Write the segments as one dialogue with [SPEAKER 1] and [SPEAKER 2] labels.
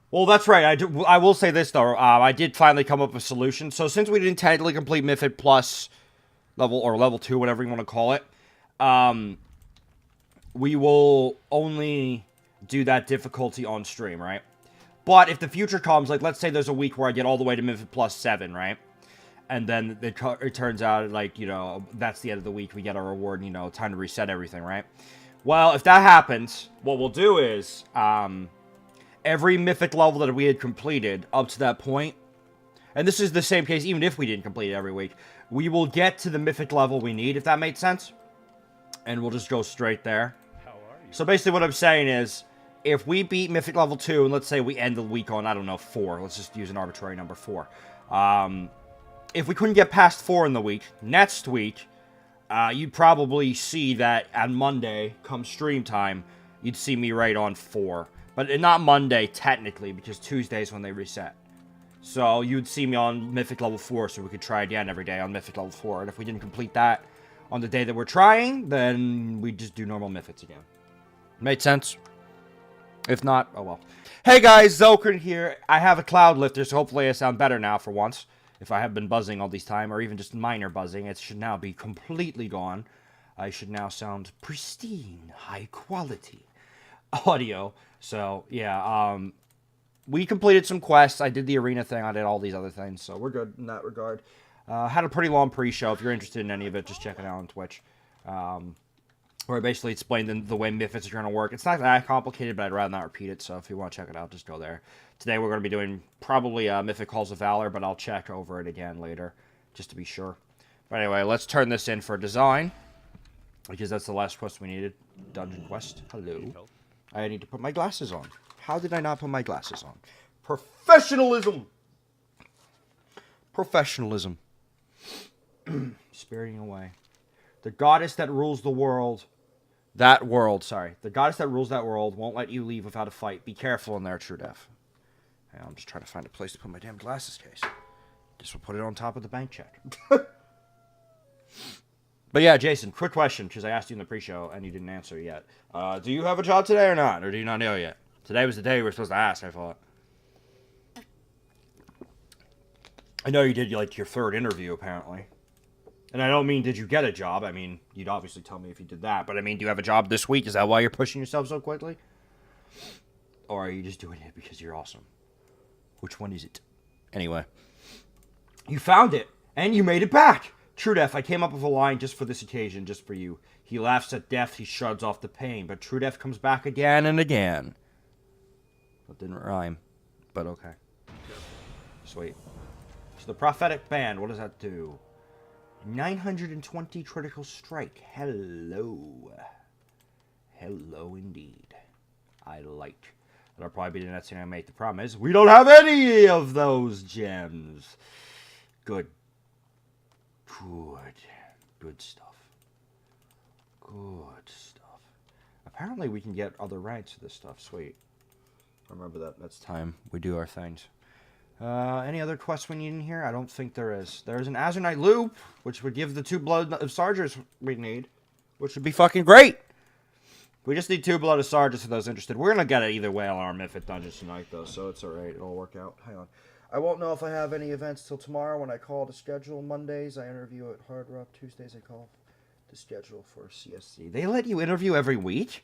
[SPEAKER 1] Well, that's right. I will say this, though. I did finally come up with a solution. So since we didn't technically complete Mythic Plus level, or level 2, whatever you want to call it, um, we will only do that difficulty on stream, right? But if the future comes, like, let's say there's a week where I get all the way to Mythic Plus 7, right? And then it turns out, like, you know, that's the end of the week. We get our reward, you know, time to reset everything, right? Well, if that happens, what we'll do is, every mythic level that we had completed up to that point, and this is the same case even if we didn't complete it every week, we will get to the mythic level we need, if that makes sense. And we'll just go straight there.
[SPEAKER 2] How are you?
[SPEAKER 1] So basically what I'm saying is, if we beat mythic level 2, and let's say we end the week on, I don't know, 4. Let's just use an arbitrary number, 4. If we couldn't get past 4 in the week, next week, you'd probably see that on Monday, come stream time, you'd see me right on 4. But not Monday, technically, because Tuesday's when they reset. So you'd see me on Mythic level 4, so we could try again every day on Mythic level 4. And if we didn't complete that on the day that we're trying, then we just do normal Mythics again. Made sense? If not, oh well. Hey guys, Xel'crin here. I have a cloud lifter, so hopefully I sound better now for once. If I have been buzzing all this time, or even just minor buzzing, it should now be completely gone. I should now sound pristine, high quality audio. So, yeah, we completed some quests. I did the arena thing. I did all these other things, so we're good in that regard. Had a pretty long pre-show. If you're interested in any of it, just check it out on Twitch. Where I basically explained the way Mythics are going to work. It's not that complicated, but I'd rather not repeat it, so if you want to check it out, just go there. Today we're going to be doing probably Mythic Calls of Valor, but I'll check over it again later, just to be sure. But anyway, let's turn this in for design, because that's the last quest we needed. Dungeon quest. Hello. I need to put my glasses on. How did I not put my glasses on? Professionalism! Professionalism. Spiriting away. The goddess that rules the world... The goddess that rules that world won't let you leave without a fight. Be careful in there, Truedeath. Hey, I'm just trying to find a place to put my damn glasses case. Just will put it on top of the bank check. But yeah, Jason, quick question, because I asked you in the pre-show and you didn't answer yet. Do you have a job today or not? Or do you not know yet? Today was the day we were supposed to ask, I thought. I know you did, like, your 3rd interview, apparently. And I don't mean, did you get a job? I mean, you'd obviously tell me if you did that. But I mean, do you have a job this week? Is that why you're pushing yourself so quickly? Or are you just doing it because you're awesome? Which one is it? Anyway. You found it. And you made it back. Truedeath, I came up with a line just for this occasion, just for you. He laughs at death, he shrugs off the pain. But Truedeath comes back again and again. That didn't rhyme. But okay. Sweet. So the prophetic band, what does that do? 920 critical strike. Hello. Hello indeed. I like. That'll probably be the next thing I make. The problem is, we don't have any of those gems. Good. Good. Good stuff. Good stuff. Apparently we can get other ranks of this stuff. Sweet. Remember that. That's time we do our things. Any other quests we need in here? I don't think there is. There's an Azurnite loop, which would give the 2 blood of Sargers we need, which would be fucking great. We just need 2 blood of Sargers for those interested. We're gonna get it either way on our Mythic dungeons tonight, though, so it's alright. It'll work out. Hang on. I won't know if I have any events till tomorrow when I call to schedule. Mondays, I interview at Hard Rock. Tuesdays, I call to schedule for CSC. They let you interview every week?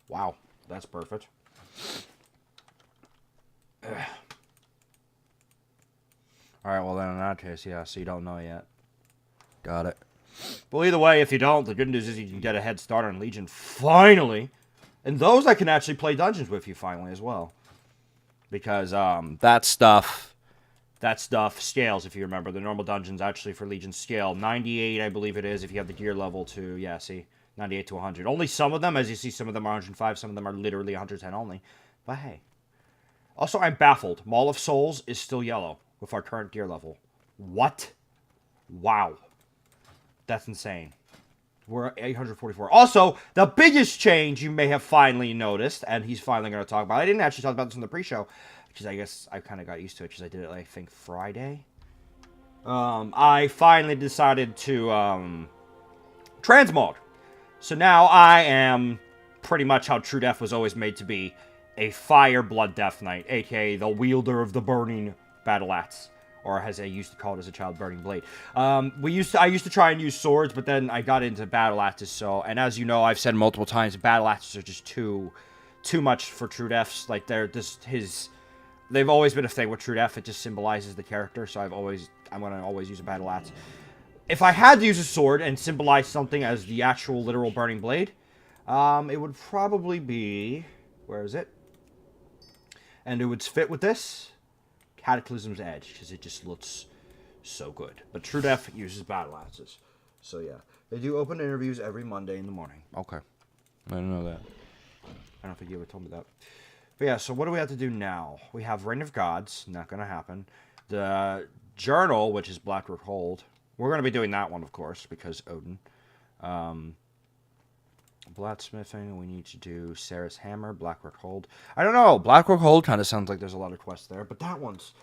[SPEAKER 1] Wow, that's perfect. Alright, well then in that case, yeah, so you don't know yet. Got it. Well, either way, if you don't, the good news is you can get a head start on Legion finally. And those I can actually play dungeons with you finally as well. Because, that stuff scales, if you remember. The normal dungeons actually for Legion scale. 98, I believe it is, if you have the gear level to, yeah, see, 98 to 100. Only some of them, as you see, some of them are 105, some of them are literally 110 only. But hey. Also, I'm baffled. Maul of Souls is still yellow with our current gear level. What? Wow. That's insane. We're at 844. Also, the biggest change you may have finally noticed, and he's finally going to talk about. I didn't actually talk about this in the pre-show, because I guess I kind of got used to it, because I did it, I think, Friday. I finally decided to transmog. So now I am pretty much how Truedeath was always made to be, a Fire Blood Death Knight, aka the wielder of the burning battle axe, or as I used to call it as a child, burning blade. I used to try and use swords, but then I got into battle axes. So, and as you know, I've said multiple times, battle axes are just too much for Truedeath's. Like they're just they've always been a thing with Truedeath. It just symbolizes the character. So I'm gonna always use a battle axe. If I had to use a sword and symbolize something as the actual literal burning blade, it would probably be, where is it? And it would fit with this Cataclysm's Edge, because it just looks so good. But Truedeath uses battle axes. So yeah, they do open interviews every Monday in the morning. Okay, I didn't know that. I don't think you ever told me that. But yeah, so what do we have to do now? We have Reign of Gods, not gonna happen. The Journal, which is Blackroot Hold, we're gonna be doing that one, of course, because Odin. Blacksmithing, we need to do Sarah's Hammer, Blackroot Hold. I don't know, Blackroot Hold kind of sounds like there's a lot of quests there, but that one's,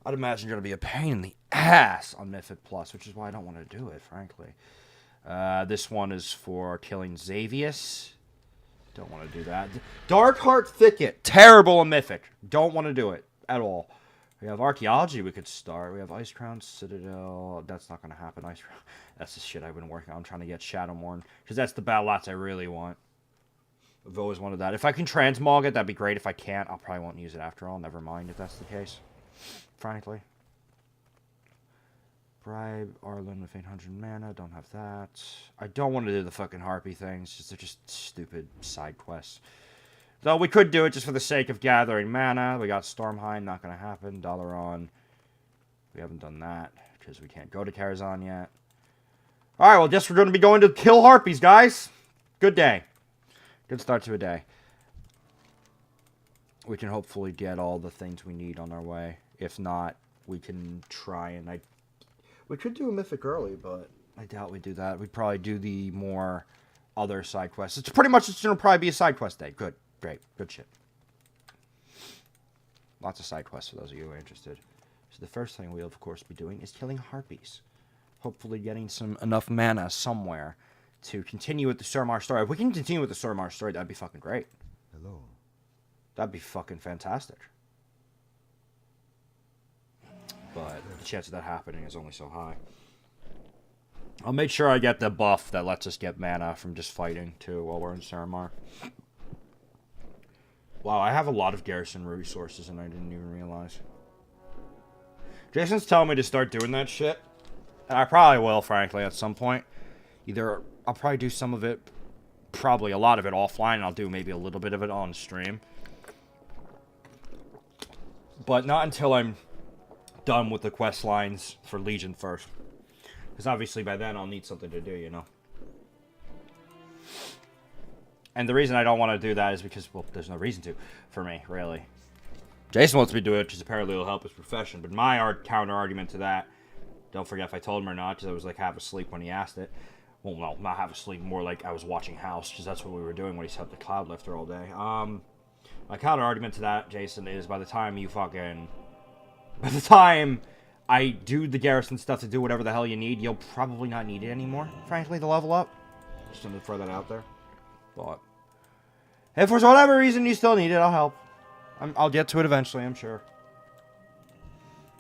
[SPEAKER 1] I'd imagine, going to be a pain in the ass on Mythic Plus, which is why I don't want to do it, frankly. This one is for killing Xavius. Don't want to do that. Darkheart Thicket, terrible in Mythic. Don't want to do it at all. We have Archaeology we could start. We have Ice Crown, Citadel. That's not going to happen. Ice Crown. That's the shit I've been working on. I'm trying to get Shadowmourne. Because that's the battle lots I really want. I've always wanted that. If I can transmog it, that'd be great. If I can't, I probably won't use it after all. Never mind if that's the case. Frankly. Bribe Arlen with 800 mana. Don't have that. I don't want to do the fucking Harpy things. They're just stupid side quests. Though we could do it just for the sake of gathering mana. We got Stormheim, not going to happen. Dalaran, we haven't done that because we can't go to Karazhan yet. Alright, well, guess we're going to be going to kill Harpies, guys. Good day. Good start to a day. We can hopefully get all the things we need on our way. If not, we can try and... We could do a Mythic early, but I doubt we'd do that. We'd probably do the more other side quests. It's pretty much, it's going to probably be a side quest day. Good. Great. Good shit. Lots of side quests for those of you who are interested. So the first thing we'll, of course, be doing is killing Harpies. Hopefully getting enough mana somewhere to continue with the Suramar story. If we can continue with the Suramar story, that'd be fucking great.
[SPEAKER 2] Hello.
[SPEAKER 1] That'd be fucking fantastic. But the chance of that happening is only so high. I'll make sure I get the buff that lets us get mana from just fighting, too, while we're in Suramar. Wow, I have a lot of garrison resources and I didn't even realize. Jason's telling me to start doing that shit. And I probably will, frankly, at some point. Either I'll probably do some of it, probably a lot of it offline, and I'll do maybe a little bit of it on stream. But not until I'm done with the quest lines for Legion first. Because obviously by then I'll need something to do, you know. And the reason I don't want to do that is because, well, there's no reason to, for me, really. Jason wants me to do it, because apparently it'll help his profession. But my counter-argument to that, don't forget if I told him or not, because I was like half asleep when he asked it. Well, no, not half asleep, more like I was watching House, because that's what we were doing when he set the Cloud Lifter all day. My counter-argument to that, Jason, is by the time I do the garrison stuff to do whatever the hell you need, you'll probably not need it anymore, frankly, to level up. Just to throw that out there. But if for whatever reason you still need it, I'll help. I'll get to it eventually, I'm sure.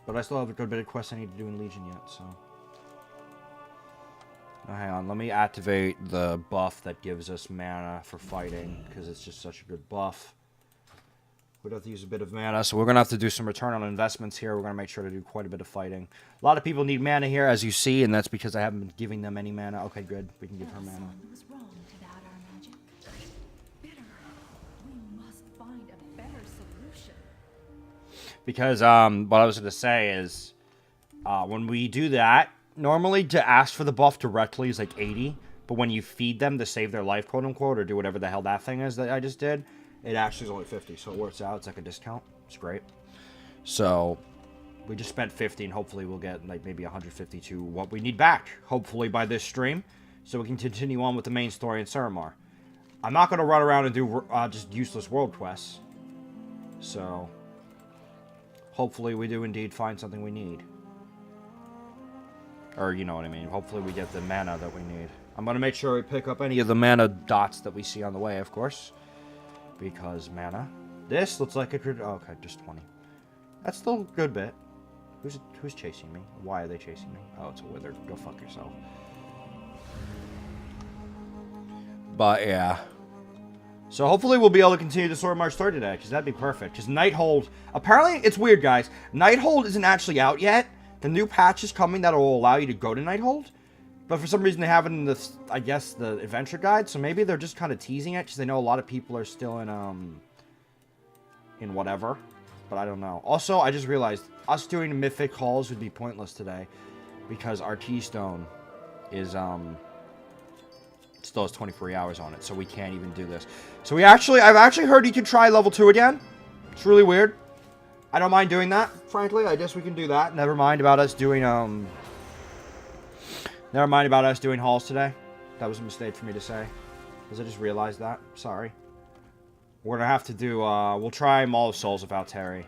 [SPEAKER 1] But I still have a good bit of quests I need to do in Legion yet, so... Now, hang on, let me activate the buff that gives us mana for fighting, because it's just such a good buff. We'd have to use a bit of mana, so we're going to have to do some return on investments here. We're going to make sure to do quite a bit of fighting. A lot of people need mana here, as you see, and that's because I haven't been giving them any mana. Okay, good. We can give her mana.
[SPEAKER 3] Was wrong to doubt our magic. Bitter. We must find a better solution.
[SPEAKER 1] Because what I was going to say is, when we do that, normally to ask for the buff directly is like 80, but when you feed them to save their life, quote-unquote, or do whatever the hell that thing is that I just did, it actually is only 50, so it works out. It's like a discount. It's great. So, we just spent 50, and hopefully we'll get like maybe 150 to what we need back, hopefully by this stream, so we can continue on with the main story in Suramar. I'm not going to run around and do just useless world quests, so hopefully we do indeed find something we need. Or, you know what I mean. Hopefully we get the mana that we need. I'm going to make sure we pick up any of the mana dots that we see on the way, of course. Because mana This looks like it could... Oh, okay, just 20. That's still a good bit. Who's chasing me? Why are they chasing me? Oh, it's a wither. Go fuck yourself. But, yeah. So, hopefully we'll be able to continue the Sword March story today, because that'd be perfect. Because Nighthold... Apparently, it's weird, guys. Nighthold isn't actually out yet. The new patch is coming that will allow you to go to Nighthold. But for some reason, they have it in the, I guess, the adventure guide. So, maybe they're just kind of teasing it, because they know a lot of people are still in whatever. But I don't know. Also, I just realized us doing mythic hauls would be pointless today, because our Keystone is still has 23 hours on it, so we can't even do this. So I've actually heard you can try level 2 again. It's really weird. I don't mind doing that, frankly. I guess we can do that. Never mind about us doing hauls today. That was a mistake for me to say, because I just realized that. Sorry. We're gonna have to do, we'll try Maul of Souls without Terry.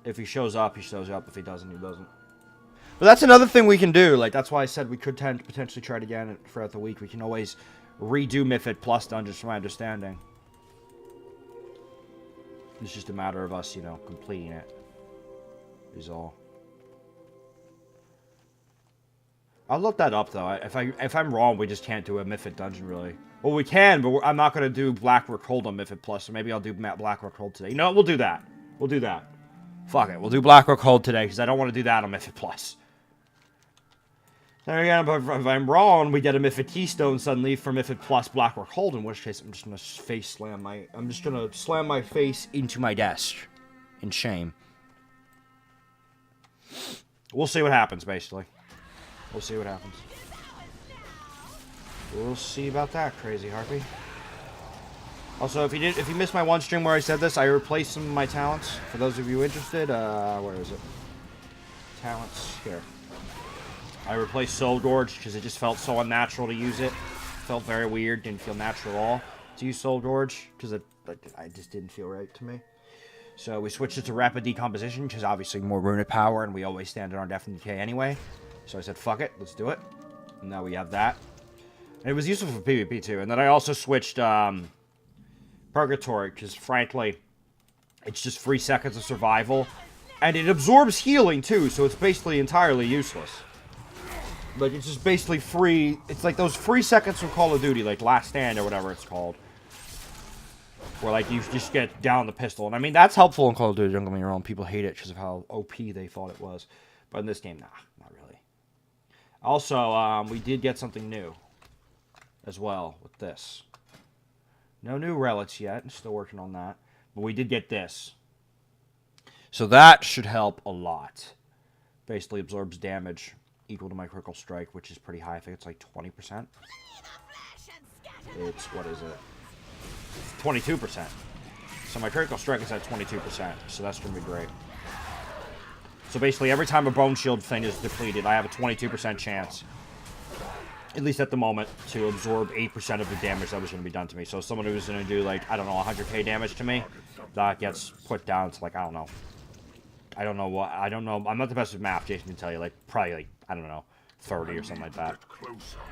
[SPEAKER 1] If he shows up, he shows up. If he doesn't, he doesn't. But that's another thing we can do. Like, that's why I said we could potentially try it again throughout the week. We can always redo Mythic Plus dungeons, from my understanding. It's just a matter of us, you know, completing it. Is all. I'll look that up, though. If I'm wrong, we just can't do a Mythic dungeon, really. Well, we can, but I'm not going to do Blackrock Hold on Mythic Plus, so maybe I'll do Blackrock Hold today. You know what? We'll do that. We'll do that. Fuck it. We'll do Blackrock Hold today, because I don't want to do that on Mythic Plus. Then again, if I'm wrong, we get a Mythic Keystone suddenly for Mythic Plus Blackrock Hold, in which case I'm just going to slam my face into my desk. In shame. We'll see what happens, basically. We'll see what happens. We'll see about that, crazy harpy. Also, if you missed my one stream where I said this, I replaced some of my talents. For those of you interested, where is it? Talents, here. I replaced Soul Gorge because it just felt so unnatural to use it. Felt very weird, didn't feel natural at all to use Soul Gorge because I just didn't feel right to me. So we switched it to Rapid Decomposition because obviously more runic power, and we always stand on Death and Decay anyway. So I said, fuck it, let's do it. And now we have that. And it was useful for PvP too. And then I also switched Purgatory, because frankly, it's just 3 seconds of survival. And it absorbs healing too, so it's basically entirely useless. Like, it's just basically free. It's like those 3 seconds from Call of Duty, like Last Stand or whatever it's called. Where, like, you just get down the pistol. And I mean, that's helpful in Call of Duty, don't get me wrong. People hate it because of how OP they thought it was. But in this game, nah, not really. Also, we did get something new as well with this. No new relics yet. I'm still working on that. But we did get this. So that should help a lot. Basically absorbs damage equal to my critical strike, which is pretty high. I think it's like 20%. It's, what is it? 22%. So my critical strike is at 22%. So that's going to be great. So basically every time a bone shield thing is depleted, I have a 22% chance, at least at the moment, to absorb 8% of the damage that was going to be done to me. So someone who's going to do, like, I don't know, 100k damage to me, that gets put down to, like, I don't know. I'm not the best with math, Jason can tell you, like, probably, like, I don't know, 30 or something like that.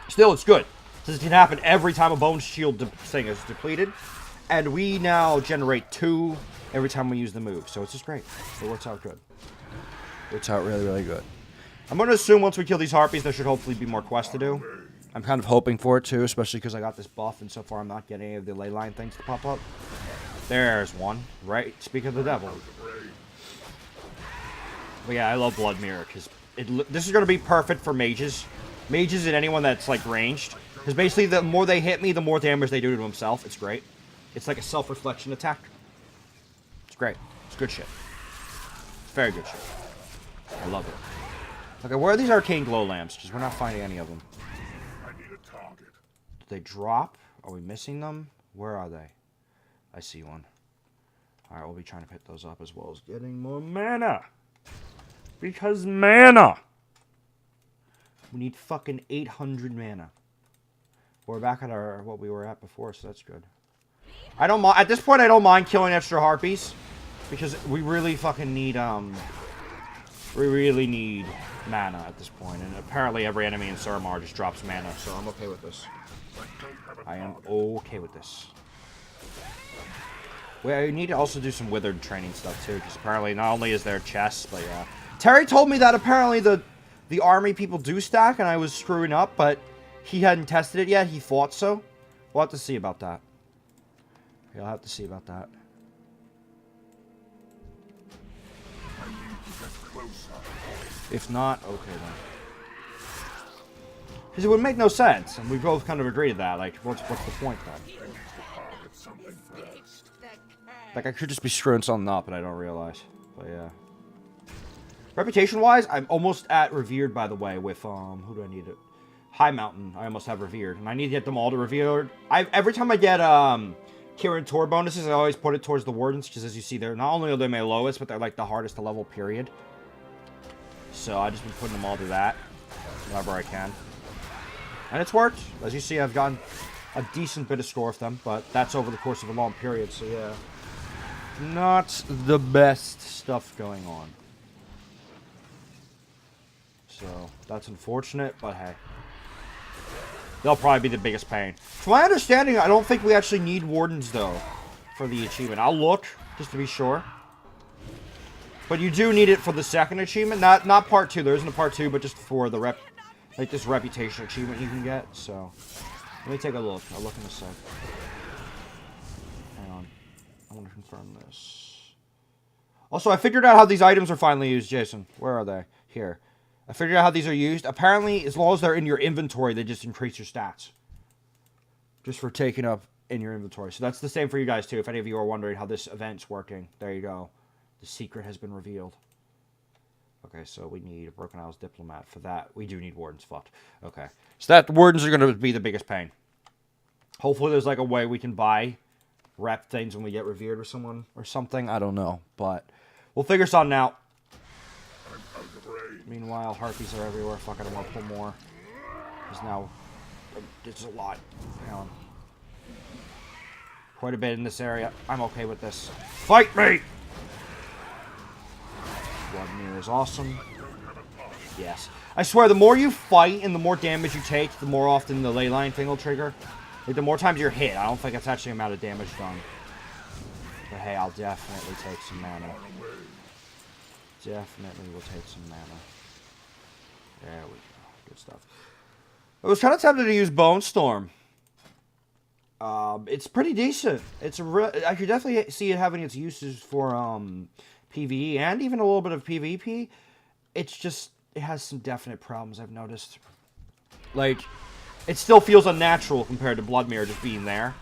[SPEAKER 1] Still, it's good. This can happen every time a bone shield thing is depleted. And we now generate 2 every time we use the move. So it's just great. It works out good. Works out really, really good. I'm going to assume once we kill these harpies, there should hopefully be more quests to do. I'm kind of hoping for it too, especially because I got this buff, and so far I'm not getting any of the ley line things to pop up. There's one. Right? Speak of the devil. But yeah, I love Blood Mirror, because this is going to be perfect for mages. Mages and anyone that's, like, ranged. Because basically, the more they hit me, the more damage they do to themselves. It's great. It's like a self-reflection attack. It's great. It's good shit. It's very good shit. I love it. Okay, where are these arcane glow lamps? Because we're not finding any of them.
[SPEAKER 2] I need a target.
[SPEAKER 1] Did they drop? Are we missing them? Where are they? I see one. Alright, we'll be trying to pick those up as well as getting more mana. Because mana! We need fucking 800 mana. We're back at our what we were at before, so that's good. I don't mind. At this point, I don't mind killing extra harpies, because we really fucking need we really need mana at this point, and apparently every enemy in Suramar just drops mana, so I'm okay with this. I am okay with this. We need to also do some withered training stuff too, because apparently not only is there chests, but yeah. Terry told me that apparently the army people do stack, and I was screwing up, but he hadn't tested it yet. He thought so. We'll have to see about that. Yeah, I'll have to see about that.
[SPEAKER 2] I need to get closer.
[SPEAKER 1] If not, okay then. Because it would make no sense, and we both kind of agree to that. Like, what's the point then?
[SPEAKER 2] I need to target something first.
[SPEAKER 1] Like, I could just be screwing something up, and I don't realize. But yeah. Reputation-wise, I'm almost at Revered, by the way, with, who do I need it? High Mountain, I almost have Revered. And I need to get them all to Revered. Every time I get, Kieran Tor bonuses, I always put it towards the Wardens, because as you see, they're not only are they my lowest, but they're, like, the hardest to level, period. So, I just been putting them all to that, whenever I can. And it's worked. As you see, I've gotten a decent bit of score with them, but that's over the course of a long period, so yeah. Not the best stuff going on. So, that's unfortunate, but hey. They'll probably be the biggest pain. To my understanding, I don't think we actually need Wardens, though, for the achievement. I'll look, just to be sure. But you do need it for the second achievement. Not part 2. There isn't a part 2, but just for the this reputation achievement you can get. So, let me take a look. I'll look in a sec. Hang on. I want to confirm this. Also, I figured out how these items are finally used, Jason. Where are they? Here. I figured out how these are used. Apparently, as long as they're in your inventory, they just increase your stats. Just for taking up in your inventory. So that's the same for you guys, too. If any of you are wondering how this event's working. There you go. The secret has been revealed. Okay, so we need a Broken Isles Diplomat. For that, we do need Wardens. Fucked. Okay. So Wardens are going to be the biggest pain. Hopefully there's like a way we can buy rep things when we get Revered with someone or something. I don't know. But we'll figure something out. Meanwhile, harpies are everywhere. Fuck, I don't want to pull more. There's now... There's a lot. Hang on. Quite a bit in this area. I'm okay with this. Fight me! Bloodmere is awesome. Yes. I swear, the more you fight and the more damage you take, the more often the ley line thing will trigger. Like, the more times you're hit. I don't think it's actually the amount of damage done. But hey, I'll definitely take some mana. Definitely will take some mana. There we go. Good stuff. I was kind of tempted to use Bone Storm. It's pretty decent. It's I could definitely see it having its uses for PvE and even a little bit of PvP. It's just, it has some definite problems I've noticed. Like, it still feels unnatural compared to Bloodmere just being there.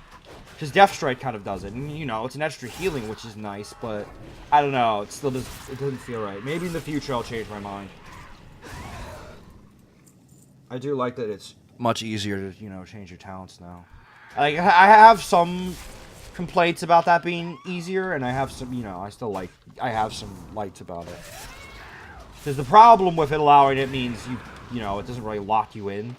[SPEAKER 1] Because Deathstrike kind of does it. And, you know, it's an extra healing, which is nice, but I don't know. It still doesn't feel right. Maybe in the future I'll change my mind. I do like that it's much easier to, you know, change your talents now. Like, I have some complaints about that being easier, and I have some, you know, I have some lights about it. Because the problem with it allowing it means you know, it doesn't really lock you in.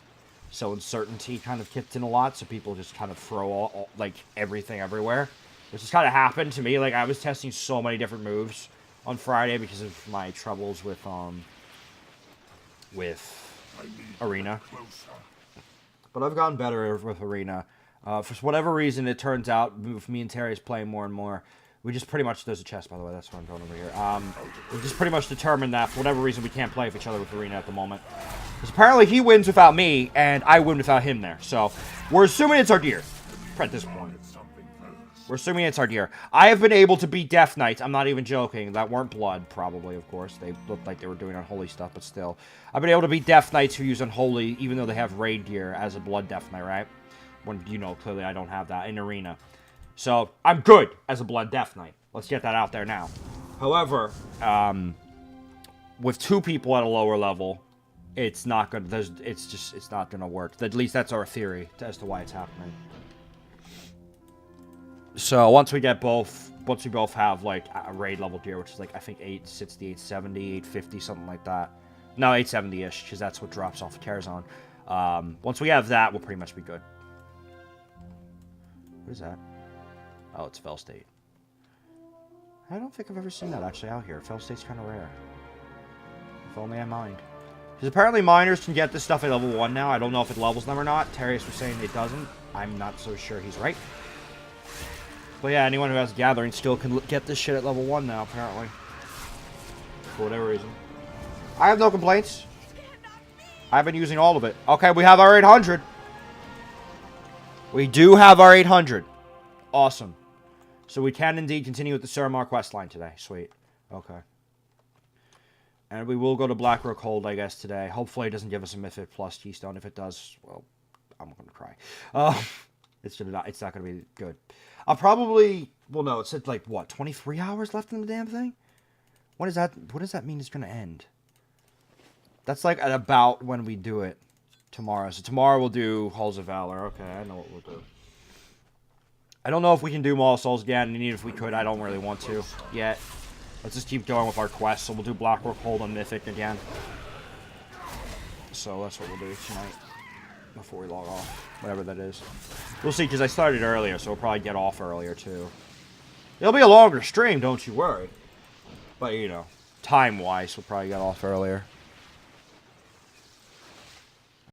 [SPEAKER 1] So uncertainty kind of kicked in a lot, so people just kind of throw all like, everything everywhere. Which has kind of happened to me. Like, I was testing so many different moves on Friday because of my troubles with Arena. But I've gotten better with Arena. For whatever reason, it turns out, with me and Terry's playing more and more, we just pretty much, there's a chest, by the way, that's what I'm going over here. We just pretty much determined that, for whatever reason, we can't play with each other with Arena at the moment. Because apparently he wins without me, and I win without him there. So, we're assuming it's our gear, at this point. We're assuming it's our gear. I have been able to beat Death Knights, I'm not even joking. That weren't blood, probably, of course. They looked like they were doing unholy stuff, but still. I've been able to beat Death Knights who use unholy, even though they have raid gear as a blood Death Knight, right? When, you know, clearly I don't have that in Arena. So, I'm good as a Blood Death Knight. Let's get that out there now. However, with two people at a lower level, it's not gonna, it's not gonna work. At least that's our theory as to why it's happening. So, once we both have, like, a raid level gear, which is, like, I think 860, 870, 850, something like that. No, 870-ish, because that's what drops off of Terrazon. Once we have that, we'll pretty much be good. What is that? Oh, it's Fell State. I don't think I've ever seen that actually out here. Fell State's kind of rare. If only I mined. Because apparently miners can get this stuff at level 1 now. I don't know if it levels them or not. Terrius was saying it doesn't. I'm not so sure he's right. But yeah, anyone who has Gathering still can get this shit at level 1 now, apparently. For whatever reason. I have no complaints. I've been using all of it. Okay, we have our 800. We do have our 800. Awesome. So we can indeed continue with the Suramar quest line today. Sweet. Okay. And we will go to Blackrock Hold, I guess, today. Hopefully it doesn't give us a Mythic plus Keystone. If it does, well, I'm going to cry. It's not going to be good. I'll probably... Well, no, it said, like, what, 23 hours left in the damn thing? What does that mean it's going to end? That's, like, at about when we do it tomorrow. So tomorrow we'll do Halls of Valor. Okay, I know what we'll do. I don't know if we can do Mall of Souls again, and even if we could, I don't really want to yet. Let's just keep going with our quests. So we'll do Blackrock Hold on Mythic again. So that's what we'll do tonight. Before we log off. Whatever that is. We'll see, because I started earlier, so we'll probably get off earlier, too. It'll be a longer stream, don't you worry. But, you know, time-wise, we'll probably get off earlier.